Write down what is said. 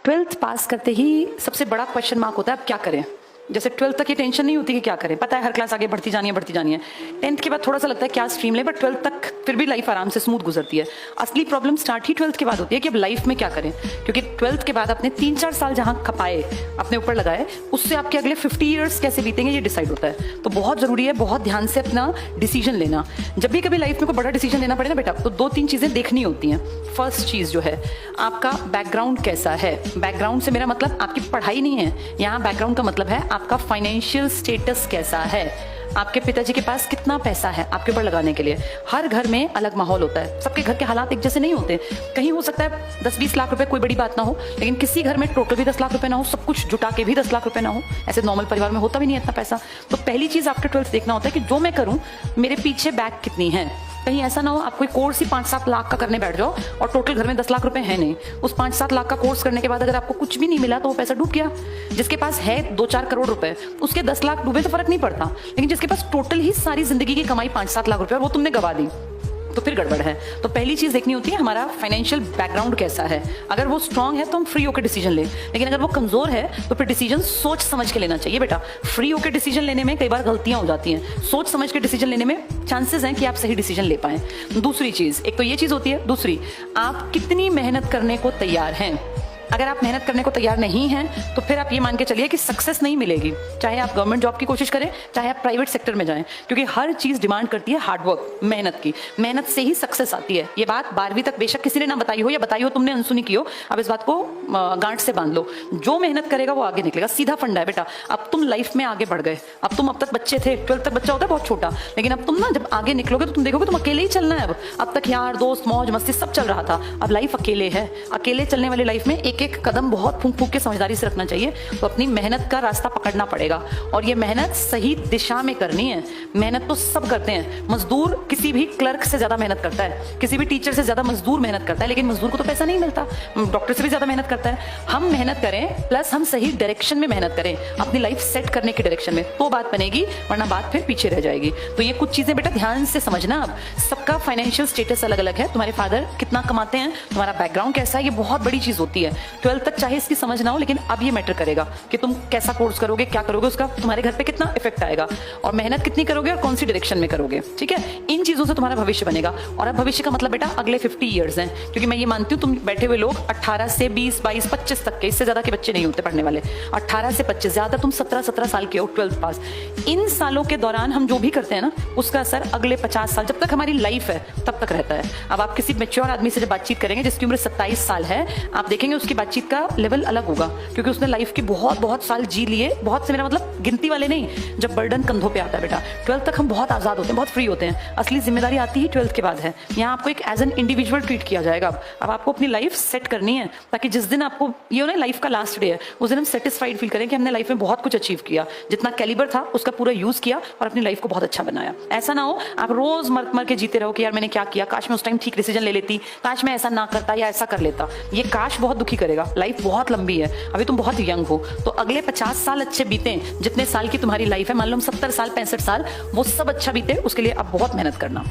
Twelfth pass करते ही सबसे बड़ा क्वेश्चन मार्क होता है अब क्या करें। जैसे ट्वेल्थ तक ये टेंशन नहीं होती कि क्या करें, पता है हर क्लास आगे बढ़ती जानी है। टेंथ के बाद थोड़ा सा लगता है क्या स्ट्रीम ले, बट ट्वेल्थ तक फिर भी लाइफ आराम से स्मूथ गुजरती है। असली प्रॉब्लम स्टार्ट ही ट्वेल्थ के बाद होती है कि अब लाइफ में क्या करें, क्योंकि ट्वेल्थ के बाद अपने 3-4 साल जहाँ खपाए, अपने ऊपर लगाए, उससे आपके अगले 50 ईयर्स कैसे बीतेंगे ये डिसाइड होता है। तो बहुत जरूरी है बहुत ध्यान से अपना डिसीजन लेना। जब भी कभी लाइफ में कोई बड़ा डिसीजन लेना पड़े ना बेटा, तो 2-3 चीजें देखनी होती हैं। फर्स्ट चीज जो है आपका बैकग्राउंड कैसा है। बैकग्राउंड से मेरा मतलब आपकी पढ़ाई नहीं है, यहाँ बैकग्राउंड का मतलब है आपका फाइनेंशियल स्टेटस कैसा है। आपके पिताजी के पास कितना पैसा है आपके ऊपर लगाने के लिए। हर घर में अलग माहौल होता है, सबके घर के हालात एक जैसे नहीं होते। कहीं हो सकता है 10-20 लाख रुपए कोई बड़ी बात ना हो, लेकिन किसी घर में टोटल भी 10 लाख रुपए ना हो, सब कुछ जुटा के भी 10 लाख रुपए ना हो। ऐसे नॉर्मल परिवार में होता भी नहीं है इतना पैसा। तो पहली चीज आफ्टर 12th देखना होता है कि जो मैं करूं मेरे पीछे बैक कितनी है। कहीं ऐसा ना हो आप कोई कोर्स ही 5-7 लाख का करने बैठ जाओ और टोटल घर में 10 लाख रुपए है नहीं। उस 5-7 लाख का कोर्स करने के बाद अगर आपको कुछ भी नहीं मिला तो वो पैसा डूब गया। जिसके पास है 2-4 करोड़ रुपए, उसके 10 लाख डूबे तो फर्क नहीं पड़ता, लेकिन जिसके पास टोटल ही सारी जिंदगी की कमाई 5-7 लाख रुपए और वो तुमने गवा दी तो फिर गड़बड़ है। तो पहली चीज देखनी होती है हमारा फाइनेंशियल बैकग्राउंड कैसा है। अगर वो स्ट्रांग है तो हम फ्री होकर डिसीजन लें, लेकिन अगर वो कमजोर है तो फिर डिसीजन सोच समझ के लेना चाहिए बेटा। फ्री होकर डिसीजन लेने में कई बार गलतियां हो जाती हैं, सोच समझ के डिसीजन लेने में चांसेस हैं कि आप सही डिसीजन ले पाएं। दूसरी चीज, एक तो ये चीज होती है, दूसरी आप कितनी मेहनत करने को तैयार हैं। अगर आप मेहनत करने को तैयार नहीं हैं तो फिर आप ये मान के चलिए कि सक्सेस नहीं मिलेगी, चाहे आप गवर्नमेंट जॉब की कोशिश करें चाहे आप प्राइवेट सेक्टर में जाएं, क्योंकि हर चीज डिमांड करती है हार्डवर्क, मेहनत की। मेहनत से ही सक्सेस आती है। ये बात 12वीं तक बेशक किसी ने ना बताई हो या बताई हो तुमने अनसुनी की हो, अब इस बात को गांठ से बांध लो। जो मेहनत करेगा वो आगे निकलेगा, सीधा फंडा है बेटा। अब तुम लाइफ में आगे बढ़ गए। अब तक बच्चे थे, 12th तक बच्चा होता है बहुत छोटा, लेकिन अब तुम ना जब आगे निकलोगे तो तुम देखोगे तुम अकेले ही चलना है। अब तक यार दोस्त मौज मस्ती सब चल रहा था, अब लाइफ अकेले है। अकेले चलने वाली लाइफ में एक एक कदम बहुत फूंक फूंक के समझदारी से रखना चाहिए। तो अपनी मेहनत का रास्ता पकड़ना पड़ेगा और ये मेहनत सही दिशा में करनी है। मेहनत तो सब करते हैं, मजदूर किसी भी क्लर्क से ज्यादा मेहनत करता है, किसी भी टीचर से ज्यादा मजदूर मेहनत करता है, लेकिन मजदूर को तो पैसा नहीं मिलता। डॉक्टर से भी ज्यादा मेहनत करता है। हम मेहनत करें प्लस हम सही डायरेक्शन में मेहनत करें, अपनी लाइफ सेट करने की डायरेक्शन में, तो बात बनेगी, वरना बात फिर पीछे रह जाएगी। तो ये कुछ चीजें बेटा ध्यान से समझना। अब सबका फाइनेंशियल स्टेटस अलग अलग है। तुम्हारे फादर कितना कमाते हैं, तुम्हारा बैकग्राउंड कैसा है, ये बहुत बड़ी चीज होती है। 12th तक चाहे इसकी समझ ना हो, लेकिन अब ये मैटर करेगा कि तुम कैसा कोर्स करोगे, क्या करोगे, उसका तुम्हारे घर पे कितना इफेक्ट आएगा और मेहनत कितनी करोगे और कौन सी डायरेक्शन में करोगे। ठीक है, इन चीजों से तुम्हारा भविष्य बनेगा। और अब भविष्य का मतलब बेटा अगले 50 ईयर्स हैं, क्योंकि मैं ये मानती हूँ तुम बैठे हुए लोग 18 से 20, 22, 25 तक के, इससे ज्यादा के बच्चे नहीं होते पढ़ने वाले। 18 से 25, ज्यादा तुम 17 साल के हो 12th पास। इन सालों के दौरान हम जो भी करते हैं ना, उसका असर अगले 50 साल, जब तक हमारी लाइफ है तब तक रहता है। अब आप किसी मैच्योर आदमी से जब बातचीत करेंगे जिसकी उम्र 27 साल है, आप देखेंगे उसकी बातचीत का लेवल अलग होगा, क्योंकि उसने लाइफ के बहुत साल जी लिए। बहुत से मेरा मतलब गिनती वाले नहीं, जब बर्डन कंधों पे आता है बेटा। 12th तक हम बहुत आजाद होते हैं, बहुत फ्री होते हैं। असली जिम्मेदारी आती ही 12th के बाद है। यहाँ आपको एक एज एन इंडिविजुअल ट्रीट किया जाएगा। अब आपको अपनी लाइफ सेट करनी है, ताकि जिस दिन आपको ये हो ना लाइफ का लास्ट डे है, उस दिन हम सेटिस्फाइड फील करें कि हमने लाइफ में बहुत कुछ अचीव किया, जितना कैलिबर था उसका पूरा यूज किया और अपनी लाइफ को बहुत अच्छा बनाया। ऐसा ना हो आप रोज मर मर के जीते रहो कि यार मैंने क्या किया, काश मैं उस टाइम ठीक डिसीजन ले लेती, काश मैं ऐसा ना करता या ऐसा कर लेता। ये काश बहुत दुखी करेगा। लाइफ बहुत लंबी है, अभी तुम बहुत यंग हो, तो अगले 50 साल अच्छे बीते। जितने साल की तुम्हारी लाइफ है, मान लो 70 साल 65 साल, वो सब अच्छा बीते, उसके लिए अब बहुत मेहनत करना।